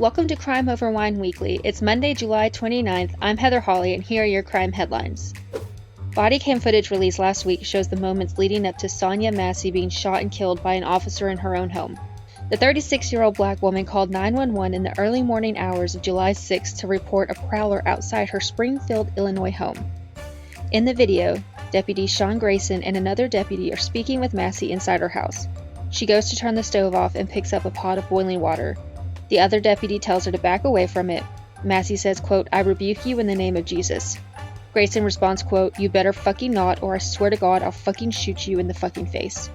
Welcome to Crime Over Wine Weekly. It's Monday, July 29th. I'm Heather Holley, and here are your crime headlines. Body cam footage released last week shows the moments leading up to Sonia Massey being shot and killed by an officer in her own home. The 36-year-old black woman called 911 in the early morning hours of July 6th to report a prowler outside her Springfield, Illinois home. In the video, Deputy Sean Grayson and another deputy are speaking with Massey inside her house. She goes to turn the stove off and picks up a pot of boiling water. The other deputy tells her to back away from it. Massey says, quote, "I rebuke you in the name of Jesus." Grayson responds, quote, "You better fucking not, or I swear to God I'll fucking shoot you in the fucking face."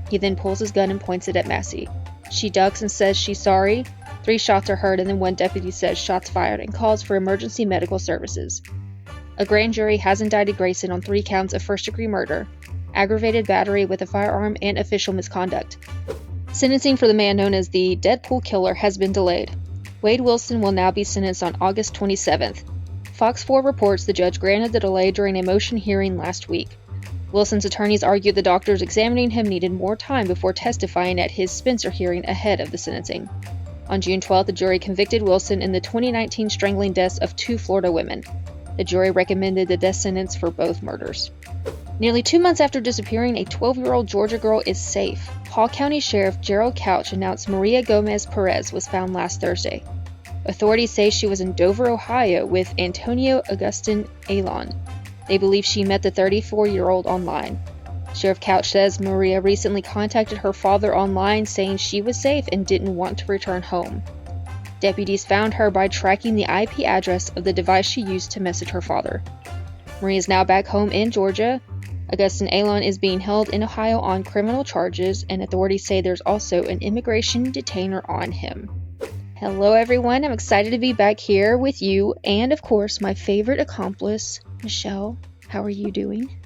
He then pulls his gun and points it at Massey. She ducks and says she's sorry. 3 shots are heard, and then one deputy says shots fired and calls for emergency medical services. A grand jury has indicted Grayson on 3 counts of first-degree murder, aggravated battery with a firearm, and official misconduct. Sentencing for the man known as the Deadpool Killer has been delayed. Wade Wilson will now be sentenced on August 27th. Fox 4 reports the judge granted the delay during a motion hearing last week. Wilson's attorneys argued the doctors examining him needed more time before testifying at his Spencer hearing ahead of the sentencing. On June 12th, the jury convicted Wilson in the 2019 strangling deaths of 2 Florida women. The jury recommended the death sentence for both murders. Nearly 2 months after disappearing, a 12-year-old Georgia girl is safe. Hall County Sheriff Gerald Couch announced Maria Gomez Perez was found last Thursday. Authorities say she was in Dover, Ohio with Antonio Augustin Alon. They believe she met the 34-year-old online. Sheriff Couch says Maria recently contacted her father online saying she was safe and didn't want to return home. Deputies found her by tracking the IP address of the device she used to message her father. Maria is now back home in Georgia. Augustin Alon is being held in Ohio on criminal charges, and authorities say there's also an immigration detainer on him. Hello everyone, I'm excited to be back here with you, and of course my favorite accomplice, Michelle. How are you doing?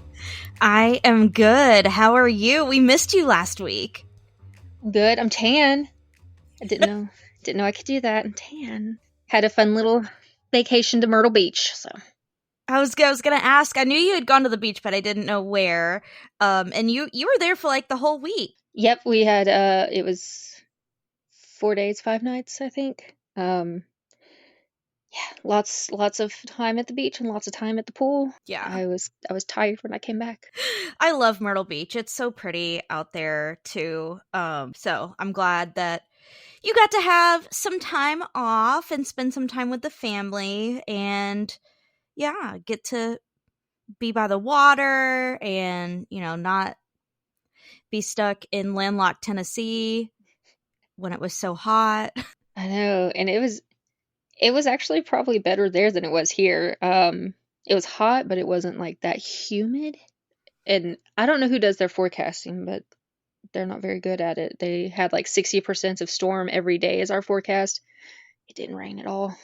I am good. How are you? We missed you last week. Good. I'm tan. I didn't know I could do that. I'm tan. Had a fun little vacation to Myrtle Beach, so. I was gonna ask. I knew you had gone to the beach, but I didn't know where. And you were there for like the whole week. Yep, we had it was 4 days, 5 nights, I think. Yeah, lots of time at the beach and lots of time at the pool. Yeah. I was tired when I came back. I love Myrtle Beach. It's so pretty out there too. So I'm glad that you got to have some time off and spend some time with the family and yeah, get to be by the water and, not be stuck in landlocked Tennessee when it was so hot. I know, and it was actually probably better there than it was here. It was hot, but it wasn't like that humid. And I don't know who does their forecasting, but they're not very good at it. They had like 60% of storm every day as our forecast. It didn't rain at all.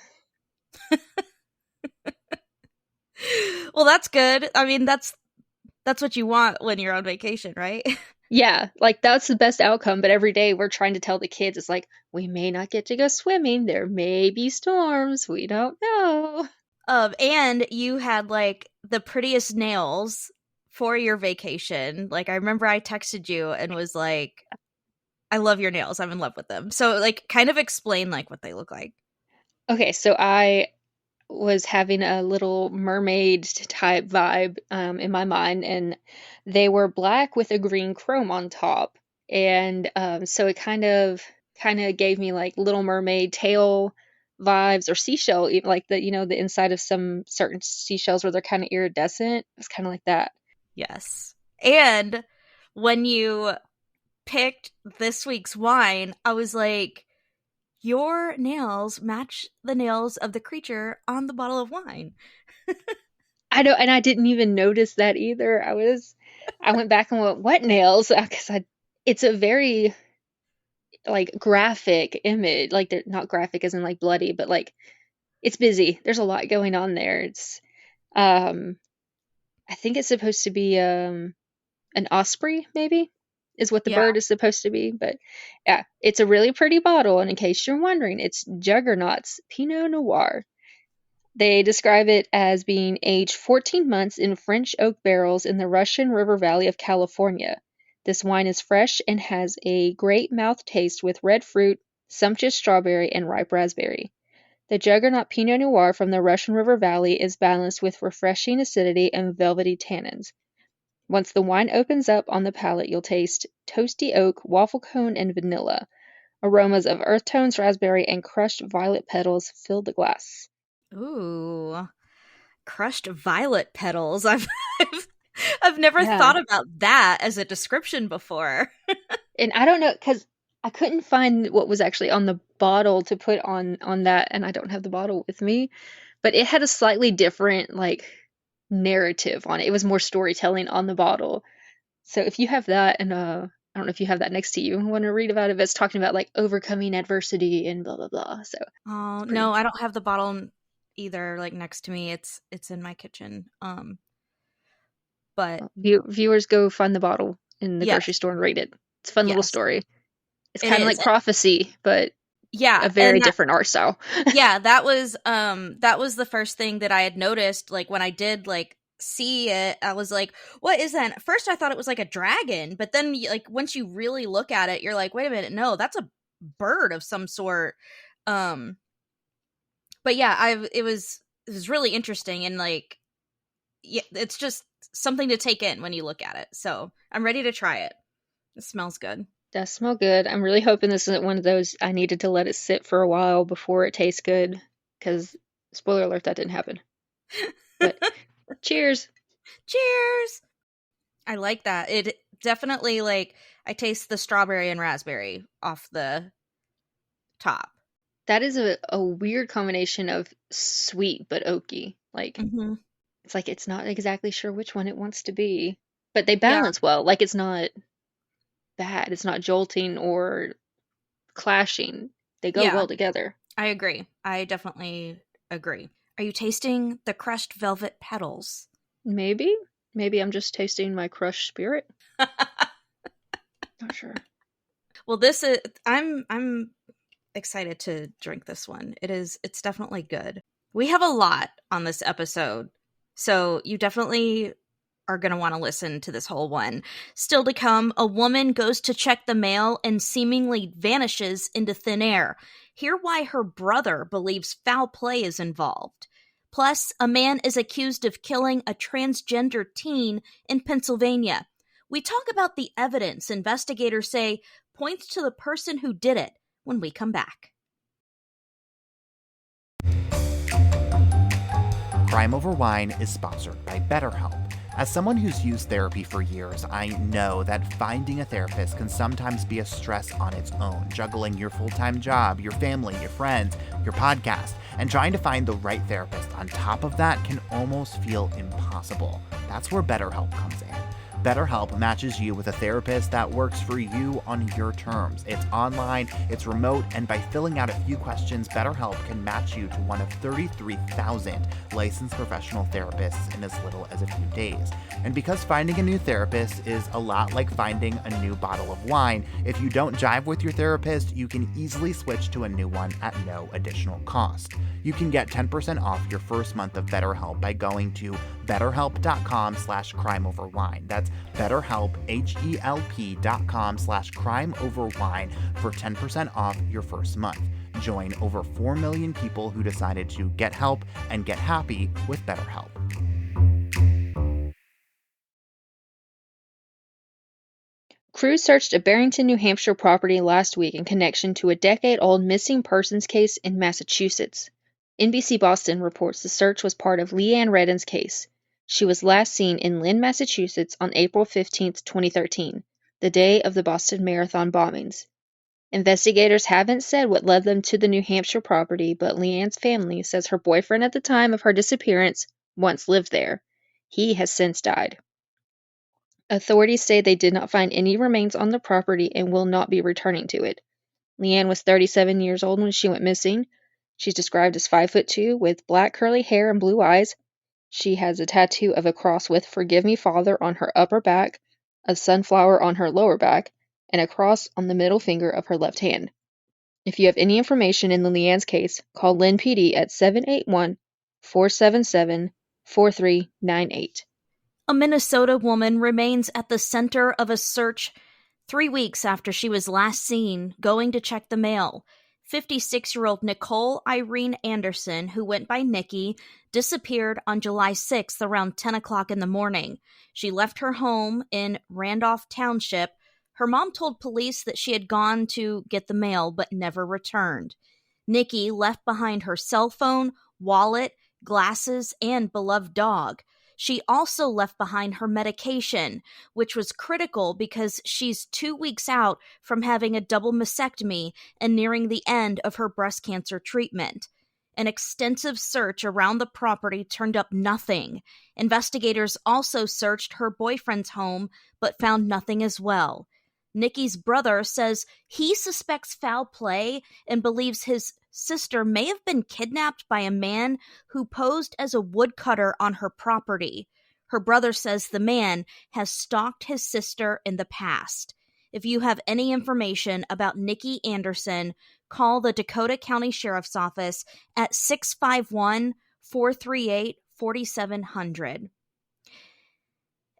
Well, that's good. I mean, that's what you want when you're on vacation, right? Yeah, like that's the best outcome. But every day we're trying to tell the kids, it's like, we may not get to go swimming. There may be storms. We don't know. And you had like the prettiest nails for your vacation. Like I remember I texted you and was like, I love your nails. I'm in love with them. So like kind of explain like what they look like. Okay, so I was having a little mermaid type vibe in my mind, and they were black with a green chrome on top, and so it kind of gave me like Little Mermaid tail vibes or seashell, like the the inside of some certain seashells where they're kind of iridescent. It's kind of like that. Yes. And when you picked this week's wine, I was like, your nails match the nails of the creature on the bottle of wine. I know, and I didn't even notice that either. I went back and went, what nails? Because it's a very like graphic image. Like they're not graphic as in like bloody, but like it's busy. There's a lot going on there. It's I think it's supposed to be an osprey, maybe, is what the bird is supposed to be. But yeah, it's a really pretty bottle. And in case you're wondering, it's Juggernaut's Pinot Noir. They describe it as being aged 14 months in French oak barrels in the Russian River Valley of California. This wine is fresh and has a great mouth taste with red fruit, sumptuous strawberry, and ripe raspberry. The Juggernaut Pinot Noir from the Russian River Valley is balanced with refreshing acidity and velvety tannins. Once the wine opens up on the palate, you'll taste toasty oak, waffle cone, and vanilla. Aromas of earth tones, raspberry, and crushed violet petals fill the glass. Ooh, crushed violet petals. I've never Yeah. thought about that as a description before. And I don't know, because I couldn't find what was actually on the bottle to put on that, and I don't have the bottle with me, but it had a slightly different, like, narrative on it. It was more storytelling on the bottle. So if you have that, and I don't know if you have that next to you and want to read about it, but it's talking about like overcoming adversity and blah blah blah. So Oh, it's pretty. no, I don't have the bottle either, like, next to me. It's in my kitchen. But Viewers, go find the bottle in the grocery yes, store and read it. It's a fun little yes, story. It's it kind of is. like prophecy, but Yeah, a very and different art style. yeah, that was the first thing that I had noticed, like, when I did, like, see it. I was like, what is that? At first I thought it was like a dragon, but then, like, once you really look at it, you're like, wait a minute, no, that's a bird of some sort. um but yeah, it was really interesting, and, like, yeah, it's just something to take in when you look at it. So I'm ready to try it. It smells good. Does smell good. I'm really hoping this isn't one of those I needed to let it sit for a while before it tastes good, because spoiler alert, that didn't happen. But cheers. Cheers. I like that. It definitely, like, I taste the strawberry and raspberry off the top. That is a weird combination of sweet but oaky. Like, Hmm. it's like it's not exactly sure which one it wants to be, but they Yeah, balance well. Like, it's not bad. It's not jolting or clashing. They go yeah, well together. I agree. I definitely agree. Are you tasting the crushed velvet petals? Maybe, maybe I'm just tasting my crushed spirit. Not sure. Well, this is I'm excited to drink this one. It's definitely good. We have a lot on this episode, so you definitely are going to want to listen to this whole one. Still to come, a woman goes to check the mail and seemingly vanishes into thin air. Hear why her brother believes foul play is involved. Plus, a man is accused of killing a transgender teen in Pennsylvania. We talk about the evidence investigators say points to the person who did it when we come back. Crime Over Wine is sponsored by BetterHelp. As someone who's used therapy for years, I know that finding a therapist can sometimes be a stress on its own, juggling your full-time job, your family, your friends, your podcast, and trying to find the right therapist on top of that can almost feel impossible. That's where BetterHelp comes in. BetterHelp matches you with a therapist that works for you on your terms. It's online, it's remote, and by filling out a few questions, BetterHelp can match you to one of 33,000 licensed professional therapists in as little as a few days. And because finding a new therapist is a lot like finding a new bottle of wine, if you don't jive with your therapist, you can easily switch to a new one at no additional cost. You can get 10% off your first month of BetterHelp by going to betterhelp.com/crimeoverwine. That's BetterHelp, HELP.com/crimeoverwine for 10% off your first month. Join over 4 million people who decided to get help and get happy with BetterHelp. Crews searched a Barrington, New Hampshire property last week in connection to a decade-old missing persons case in Massachusetts. NBC Boston reports the search was part of Leanne Redden's case. She was last seen in Lynn, Massachusetts on April 15, 2013, the day of the Boston Marathon bombings. Investigators haven't said what led them to the New Hampshire property, but Leanne's family says her boyfriend at the time of her disappearance once lived there. He has since died. Authorities say they did not find any remains on the property and will not be returning to it. Leanne was 37 years old when she went missing. She's described as 5'2", with black curly hair and blue eyes. She has a tattoo of a cross with "Forgive Me, Father" on her upper back, a sunflower on her lower back, and a cross on the middle finger of her left hand. If you have any information in the Leanne's case, call Lynn PD at 781-477-4398. A Minnesota woman remains at the center of a search 3 weeks after she was last seen going to check the mail. 56-year-old Nicole Irene Anderson, who went by Nikki, disappeared on July 6th around 10 o'clock in the morning. She left her home in Randolph Township. Her mom told police that she had gone to get the mail but never returned. Nikki left behind her cell phone, wallet, glasses, and beloved dog. She also left behind her medication, which was critical because she's 2 weeks out from having a double mastectomy and nearing the end of her breast cancer treatment. An extensive search around the property turned up nothing. Investigators also searched her boyfriend's home, but found nothing as well. Nikki's brother says he suspects foul play and believes his sister may have been kidnapped by a man who posed as a woodcutter on her property. Her brother says the man has stalked his sister in the past. If you have any information about Nikki Anderson, call the Dakota County Sheriff's Office at 651-438-4700.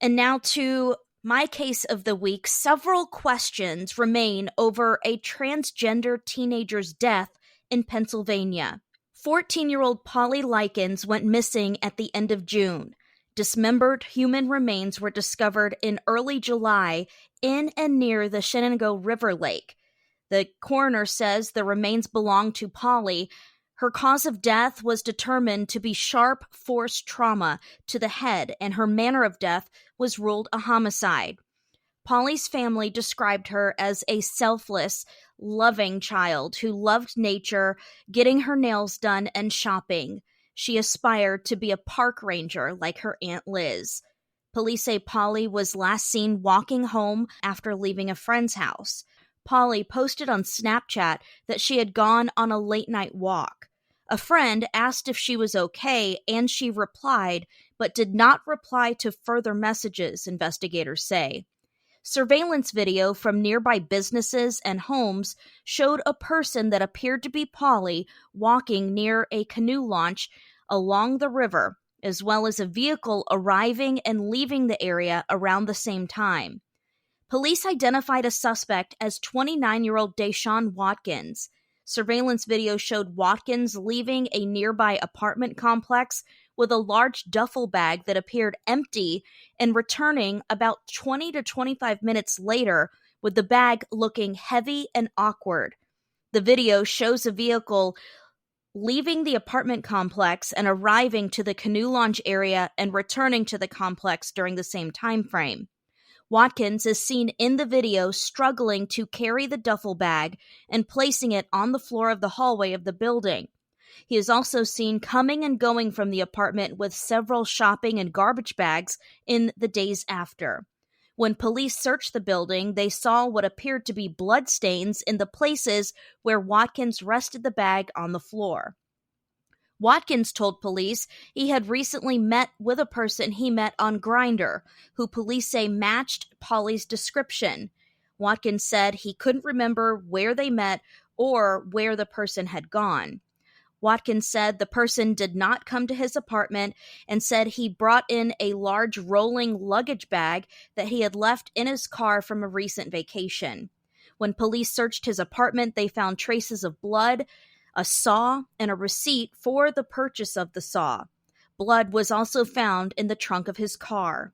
And now to my case of the week. Several questions remain over a transgender teenager's death in Pennsylvania. 14-year-old Polly Likens went missing at the end of June. Dismembered human remains were discovered in early July in and near the Shenango River Lake. The coroner says the remains belong to Polly. Her cause of death was determined to be sharp force trauma to the head, and her manner of death was ruled a homicide. Polly's family described her as a selfless, loving child who loved nature, getting her nails done, and shopping. She aspired to be a park ranger like her Aunt Liz. Police say Polly was last seen walking home after leaving a friend's house. Polly posted on Snapchat that she had gone on a late-night walk. A friend asked if she was okay, and she replied, but did not reply to further messages, investigators say. Surveillance video from nearby businesses and homes showed a person that appeared to be Polly walking near a canoe launch along the river, as well as a vehicle arriving and leaving the area around the same time. Police identified a suspect as 29-year-old Deshaun Watkins. Surveillance video showed Watkins leaving a nearby apartment complex with a large duffel bag that appeared empty and returning about 20 to 25 minutes later with the bag looking heavy and awkward. The video shows a vehicle leaving the apartment complex and arriving to the canoe launch area and returning to the complex during the same time frame. Watkins is seen in the video struggling to carry the duffel bag and placing it on the floor of the hallway of the building. He is also seen coming and going from the apartment with several shopping and garbage bags in the days after. When police searched the building, they saw what appeared to be bloodstains in the places where Watkins rested the bag on the floor. Watkins told police he had recently met with a person he met on Grindr, who police say matched Polly's description. Watkins said he couldn't remember where they met or where the person had gone. Watkins said the person did not come to his apartment and said he brought in a large rolling luggage bag that he had left in his car from a recent vacation. When police searched his apartment, they found traces of blood, a saw, and a receipt for the purchase of the saw. Blood was also found in the trunk of his car.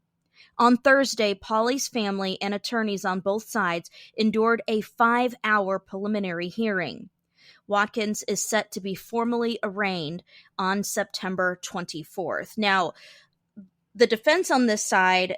On Thursday, Polly's family and attorneys on both sides endured a 5-hour preliminary hearing. Watkins is set to be formally arraigned on September 24th. Now, the defense on this side,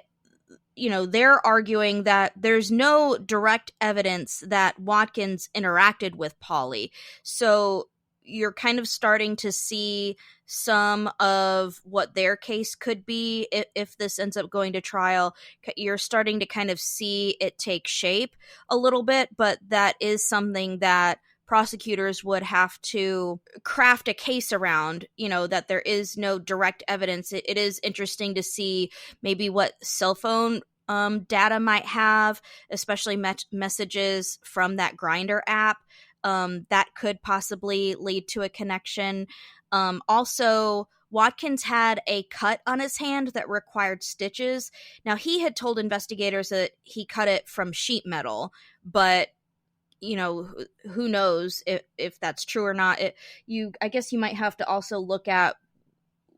they're arguing that there's no direct evidence that Watkins interacted with Polly. So you're kind of starting to see some of what their case could be if this ends up going to trial. You're starting to kind of see it take shape a little bit, but that is something that prosecutors would have to craft a case around, that there is no direct evidence. It is interesting to see maybe what cell phone data might have, especially messages from that Grindr app. That could possibly lead to a connection. Also, Watkins had a cut on his hand that required stitches. Now, he had told investigators that he cut it from sheet metal, but who knows if that's true or not. I guess you might have to also look at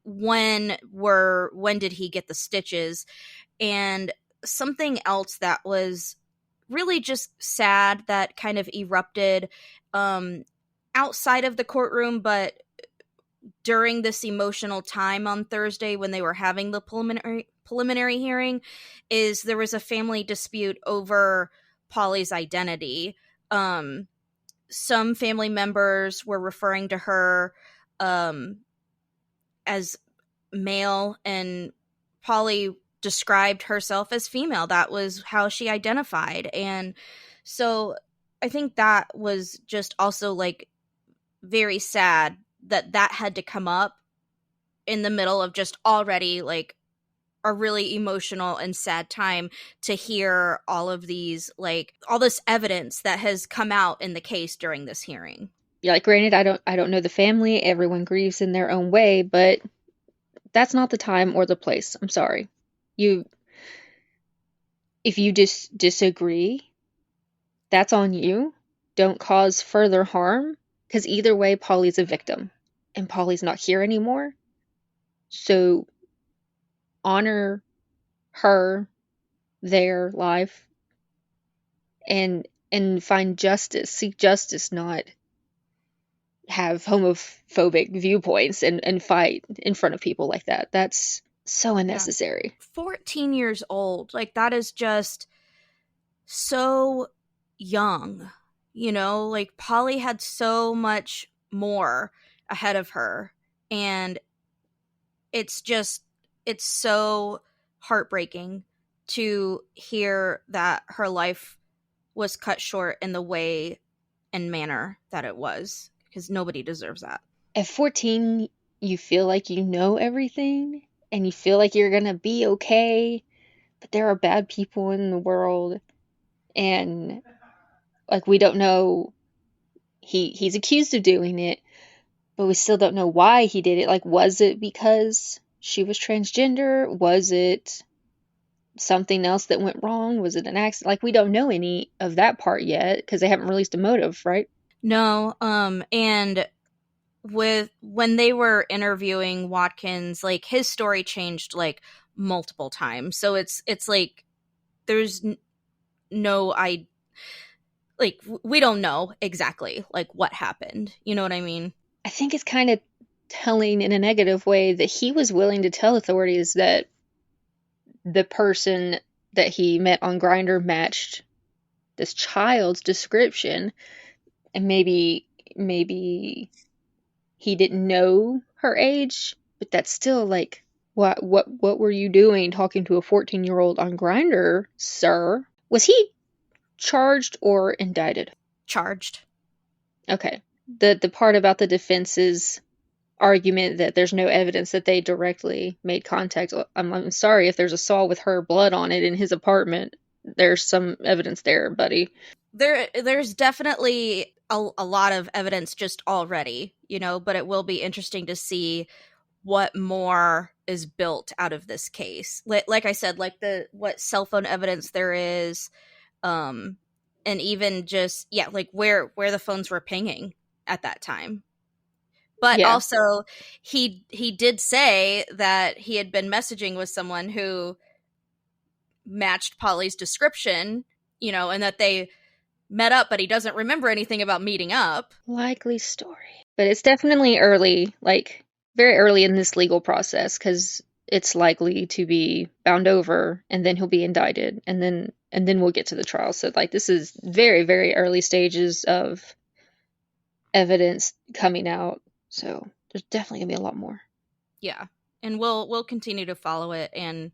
when did he get the stitches. And something else that was really just sad that kind of erupted outside of the courtroom, but during this emotional time on Thursday when they were having the preliminary hearing, is there was a family dispute over Polly's identity. Some family members were referring to her as male, and Polly described herself as female. That was how she identified. And so I think that was just also like very sad that had to come up in the middle of just already like a really emotional and sad time, to hear all of these, like all this evidence that has come out in the case during this hearing. Yeah, like granted, I don't know the family. Everyone grieves in their own way, but that's not the time or the place. I'm sorry. If you disagree, that's on you. Don't cause further harm, because either way, Polly's a victim, and Polly's not here anymore. So honor her, their life, and find justice. Seek justice, not have homophobic viewpoints and fight in front of people like that. That's so unnecessary. 14 years old. Like, that is just so young. Like, Polly had so much more ahead of her. And it's so heartbreaking to hear that her life was cut short in the way and manner that it was, because nobody deserves that. At 14, you feel like you know everything, and you feel like you're gonna be okay, but there are bad people in the world, and like, we don't know. He's accused of doing it, but we still don't know why he did it. Like, was it because she was transgender? Was it something else that went wrong? Was it an accident? Like, we don't know any of that part yet, because they haven't released a motive, right? No, and when they were interviewing Watkins, like, his story changed like multiple times. So it's like there's we don't know exactly like what happened. You know what I mean? I think it's kind of telling in a negative way that he was willing to tell authorities that the person that he met on Grindr matched this child's description, and maybe he didn't know her age, but that's still like, what were you doing talking to a 14-year-old on Grindr, sir? Was he charged or indicted? Charged. Okay. The part about the defense's argument that there's no evidence that they directly made contact. I'm sorry, if there's a saw with her blood on it in his apartment, there's some evidence there, buddy. There's definitely a lot of evidence just already, but it will be interesting to see what more is built out of this case. Like I said, like what cell phone evidence there is, and even just, like where the phones were pinging at that time. But also, he did say that he had been messaging with someone who matched Polly's description, and that they met up, but he doesn't remember anything about meeting up. Likely story. But it's definitely early, like very early in this legal process, because it's likely to be bound over, and then he'll be indicted, and then we'll get to the trial. So like, this is very, very early stages of evidence coming out. So there's definitely gonna be a lot more. Yeah. And we'll continue to follow it and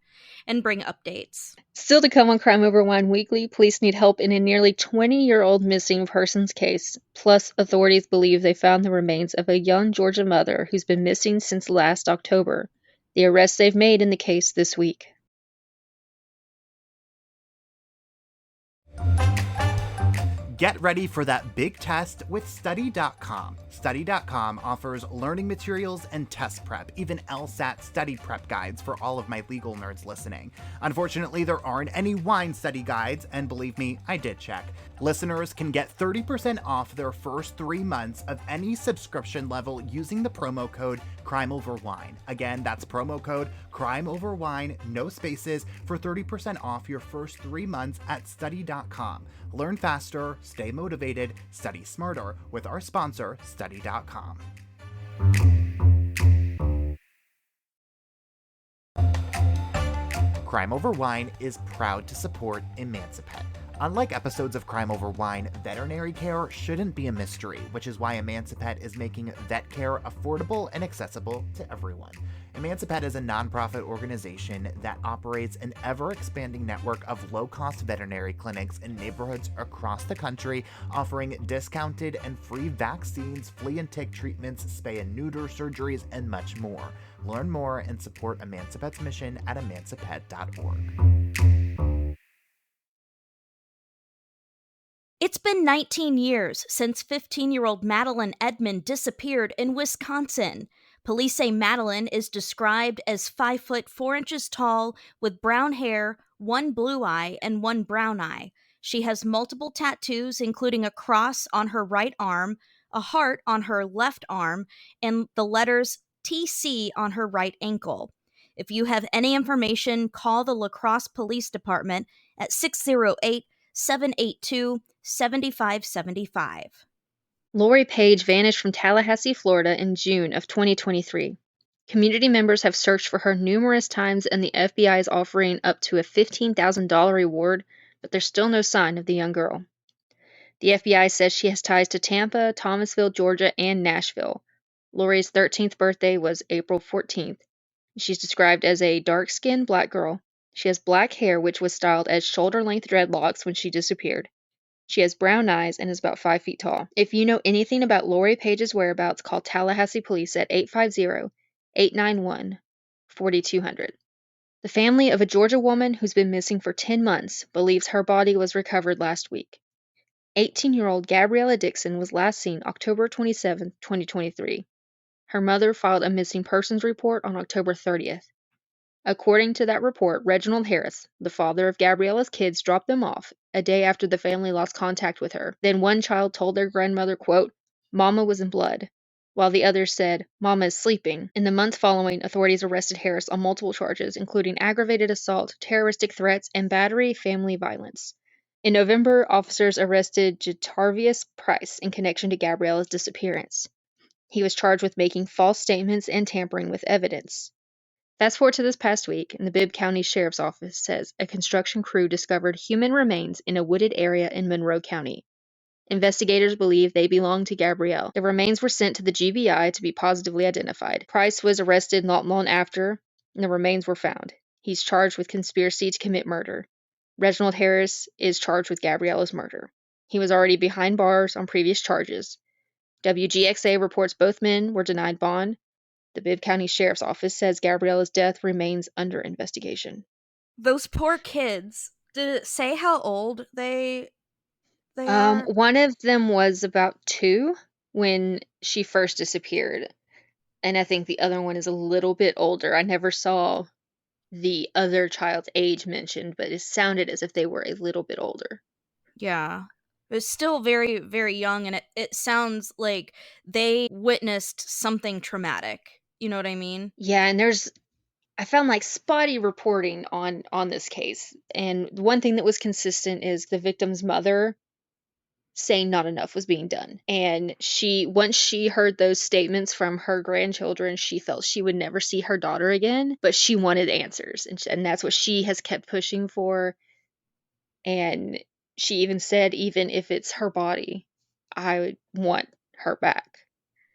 bring updates. Still to come on Crime Over Wine Weekly, police need help in a nearly 20-year-old missing persons case. Plus, authorities believe they found the remains of a young Georgia mother who's been missing since last October. The arrests they've made in the case this week. Get ready for that big test with Study.com. Study.com offers learning materials and test prep, even LSAT study prep guides for all of my legal nerds listening. Unfortunately, there aren't any wine study guides, and believe me, I did check. Listeners can get 30% off their first 3 months of any subscription level using the promo code CrimeOverWine. Again, that's promo code CrimeOverWine, no spaces, for 30% off your first 3 months at Study.com. Learn faster, stay motivated, study smarter with our sponsor, Study.com. Crime Over Wine is proud to support Emancipet. Unlike episodes of Crime Over Wine, veterinary care shouldn't be a mystery, which is why Emancipet is making vet care affordable and accessible to everyone. Emancipet is a nonprofit organization that operates an ever-expanding network of low-cost veterinary clinics in neighborhoods across the country, offering discounted and free vaccines, flea and tick treatments, spay and neuter surgeries, and much more. Learn more and support Emancipet's mission at emancipet.org. It's been 19 years since 15-year-old Madeline Edmond disappeared in Wisconsin. Police say Madeline is described as 5 foot 4 inches tall with brown hair, one blue eye, and one brown eye. She has multiple tattoos, including a cross on her right arm, a heart on her left arm, and the letters TC on her right ankle. If you have any information, call the La Crosse Police Department at 608-782-7575. Lori Page vanished from Tallahassee, Florida in June of 2023. Community members have searched for her numerous times, and the FBI is offering up to a $15,000 reward, but there's still no sign of the young girl. The FBI says she has ties to Tampa, Thomasville, Georgia, and Nashville. Lori's 13th birthday was April 14th. She's described as a dark-skinned black girl. She has black hair, which was styled as shoulder-length dreadlocks when she disappeared. She has brown eyes and is about 5 feet tall. If you know anything about Lori Page's whereabouts, call Tallahassee Police at 850-891-4200. The family of a Georgia woman who's been missing for 10 months believes her body was recovered last week. 18-year-old Gabriella Dixon was last seen October 27, 2023. Her mother filed a missing persons report on October 30th. According to that report, Reginald Harris, the father of Gabriella's kids, dropped them off a day after the family lost contact with her. Then one child told their grandmother, quote, "Mama was in blood," while the others said, "Mama is sleeping." In the month following, authorities arrested Harris on multiple charges, including aggravated assault, terroristic threats, and battery family violence. In November, officers arrested Jatarvius Price in connection to Gabriella's disappearance. He was charged with making false statements and tampering with evidence. Fast forward to this past week, and the Bibb County Sheriff's Office says a construction crew discovered human remains in a wooded area in Monroe County. Investigators believe they belong to Gabrielle. The remains were sent to the GBI to be positively identified. Price was arrested not long after, and the remains were found. He's charged with conspiracy to commit murder. Reginald Harris is charged with Gabriella's murder. He was already behind bars on previous charges. WGXA reports both men were denied bond. The Bibb County Sheriff's Office says Gabriella's death remains under investigation. Those poor kids. Did it say how old they are? One of them was about 2 when she first disappeared, and I think the other one is a little bit older. I never saw the other child's age mentioned, but it sounded as if they were a little bit older. Yeah. It's still very, very young, and it sounds like they witnessed something traumatic. You know what I mean? Yeah, and I found like spotty reporting on this case. And one thing that was consistent is the victim's mother saying not enough was being done. And once she heard those statements from her grandchildren, she felt she would never see her daughter again, but she wanted answers. And that's what she has kept pushing for. And she even said, even if it's her body, I would want her back.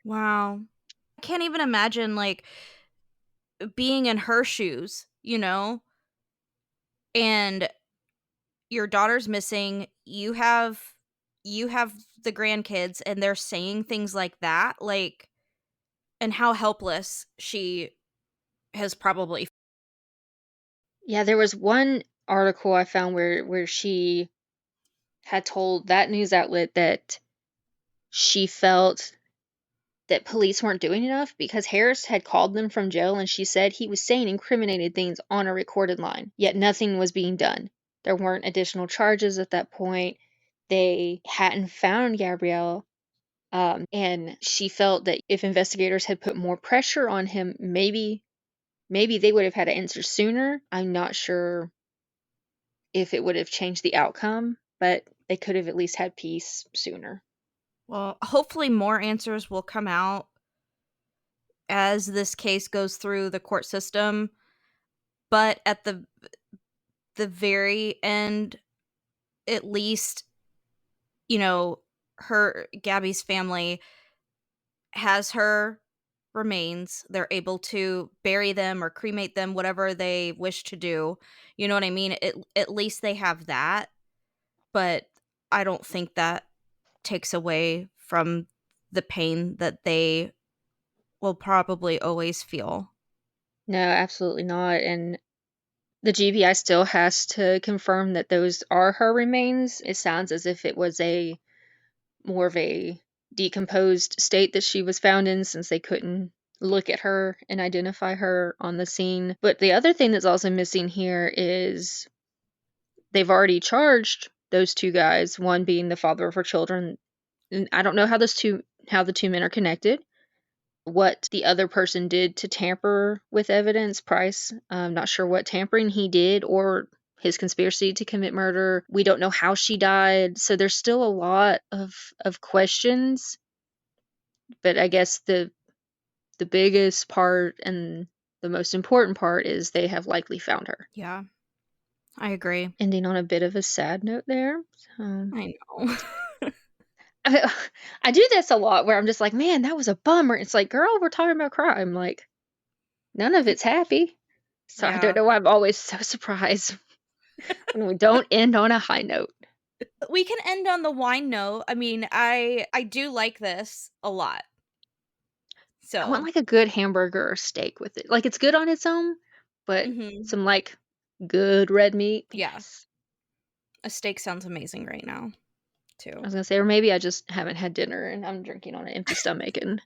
Wow. I can't even imagine, like, being in her shoes, you know? And your daughter's missing, you have the grandkids, and they're saying things like that, like, and how helpless she has probably. Yeah, there was one article I found where she had told that news outlet that she felt that police weren't doing enough because Harris had called them from jail and she said he was saying incriminating things on a recorded line, yet nothing was being done. There weren't additional charges at that point. They hadn't found Gabrielle. And she felt that if investigators had put more pressure on him, maybe they would have had an answer sooner. I'm not sure if it would have changed the outcome, but they could have at least had peace sooner. Well, hopefully more answers will come out as this case goes through the court system. But at the very end, at least, you know, Gabby's family has her remains. They're able to bury them or cremate them, whatever they wish to do. You know what I mean? At least they have that. But I don't think that takes away from the pain that they will probably always feel. No, absolutely not. And the GBI still has to confirm that those are her remains. It sounds as if it was a more of a decomposed state that she was found in, since they couldn't look at her and identify her on the scene. But the other thing that's also missing here is they've already charged those two guys, one being the father of her children. And I don't know how the two men are connected, what the other person did to tamper with evidence. Price, I'm not sure what tampering he did or his conspiracy to commit murder. We don't know how she died, so there's still a lot of questions. But I guess the biggest part and the most important part is they have likely found her. Yeah, I agree. Ending on a bit of a sad note there. I know. I do this a lot where I'm just like, man, that was a bummer. It's like, girl, we're talking about crime. Like, none of it's happy. So Yeah. I don't know why I'm always so surprised when we don't end on a high note. We can end on the wine note. I mean, I do like this a lot. So I want like a good hamburger or steak with it. Like, it's good on its own, but some like good red meat. Yeah. Yes. A steak sounds amazing right now, too. I was gonna say, or maybe I just haven't had dinner and I'm drinking on an empty stomach. And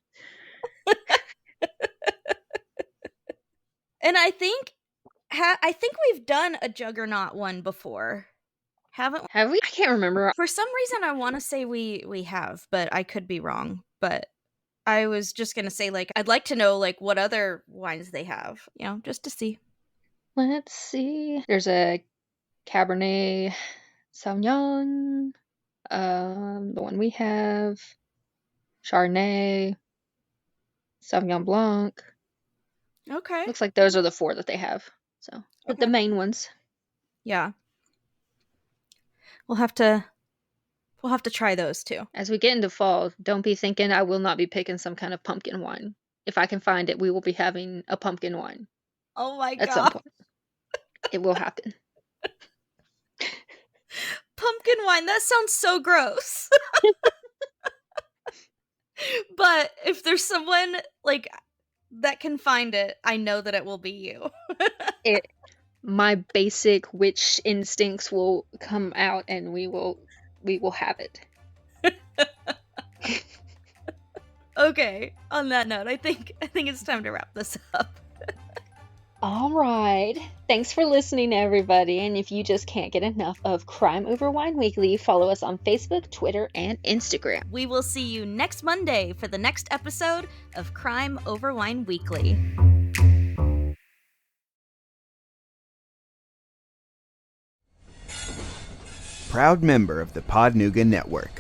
And I think we've done a Juggernaut one before, haven't we? have we? I can't remember. For some reason, I want to say we have, but I could be wrong. But I was just gonna say, like, I'd like to know, like, what other wines they have, you know, just to see. Let's see. There's a Cabernet Sauvignon. The one we have, Chardonnay, Sauvignon Blanc. Okay. Looks like those are the 4 that they have. So, but the main ones. Yeah. We'll have to try those too. As we get into fall, don't be thinking I will not be picking some kind of pumpkin wine. If I can find it, we will be having a pumpkin wine. Oh my At some god. point. It will happen. Pumpkin wine, that sounds so gross. But if there's someone like that can find it, I know that it will be you. My basic witch instincts will come out and we will have it. Okay, on that note, I think it's time to wrap this up. All right. Thanks for listening, everybody. And if you just can't get enough of Crime Over Wine Weekly, follow us on Facebook, Twitter, and Instagram. We will see you next Monday for the next episode of Crime Over Wine Weekly. Proud member of the Podnuga Network.